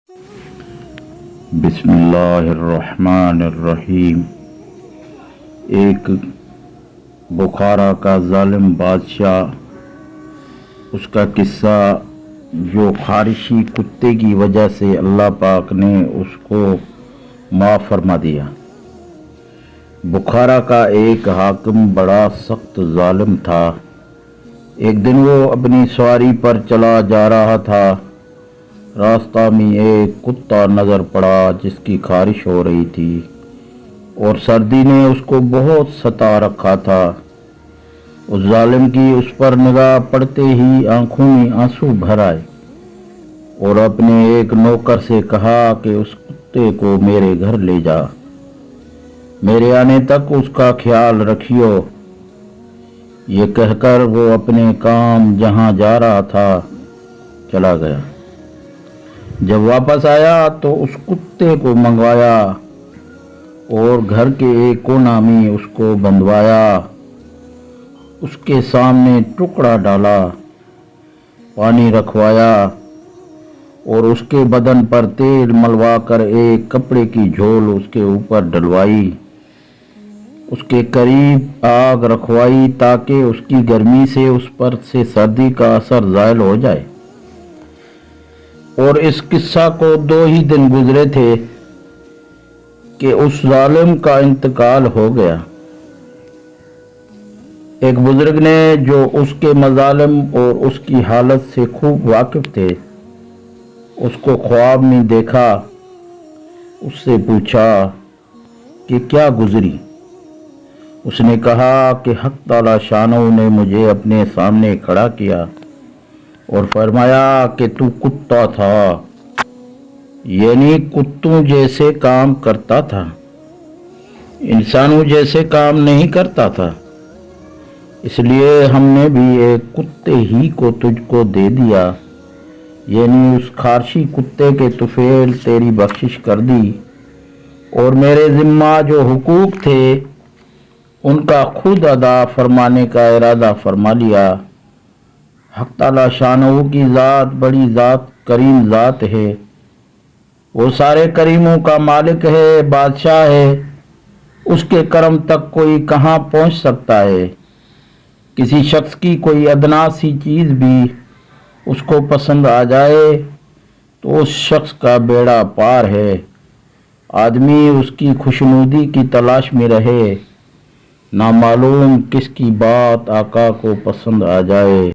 बिस्मिल्लाहिर्रहमानिर्रहीम। एक बुखारा का जालिम बादशाह, उसका किस्सा जो खारिशी कुत्ते की वजह से अल्लाह पाक ने उसको माफ़ फरमा दिया। बुखारा का एक हाकिम बड़ा सख्त जालिम था। एक दिन वो अपनी सवारी पर चला जा रहा था। रास्ता में एक कुत्ता नज़र पड़ा जिसकी खारिश हो रही थी और सर्दी ने उसको बहुत सता रखा था। उस जालिम की उस पर निगाह पड़ते ही आंखों में आंसू भर आए और अपने एक नौकर से कहा कि उस कुत्ते को मेरे घर ले जा, मेरे आने तक उसका ख्याल रखियो। ये कहकर वो अपने काम जहां जा रहा था चला गया। जब वापस आया तो उस कुत्ते को मंगवाया और घर के एक कोना में उसको बंधवाया। उसके सामने टुकड़ा डाला, पानी रखवाया और उसके बदन पर तेल मलवाकर एक कपड़े की झोल उसके ऊपर डलवाई। उसके करीब आग रखवाई ताकि उसकी गर्मी से उस पर से सर्दी का असर ज़ायल हो जाए। और इस किस्सा को 2 ही दिन गुजरे थे कि उस जालिम का इंतकाल हो गया। एक बुजुर्ग ने, जो उसके मजालिम और उसकी हालत से खूब वाकिफ थे, उसको ख्वाब में देखा। उससे पूछा कि क्या गुजरी। उसने कहा कि हक ताला शानो ने मुझे अपने सामने खड़ा किया और फरमाया कि तू कुत्ता था, यानी कुत्तों जैसे काम करता था, इंसानों जैसे काम नहीं करता था, इसलिए हमने भी एक कुत्ते ही को तुझको दे दिया, यानी उस खारशी कुत्ते के तुफेल तेरी बख्शिश कर दी और मेरे जिम्मा जो हुकूक थे उनका खुद अदा फरमाने का इरादा फरमा लिया। हक ताला शानहू की ज़ात बड़ी ज़ात करीम ज़ात है। वो सारे करीमों का मालिक है, बादशाह है। उसके करम तक कोई कहाँ पहुँच सकता है। किसी शख्स की कोई अदना सी चीज़ भी उसको पसंद आ जाए तो उस शख्स का बेड़ा पार है। आदमी उसकी खुशनुदी की तलाश में रहे, ना मालूम किसकी बात आका को पसंद आ जाए।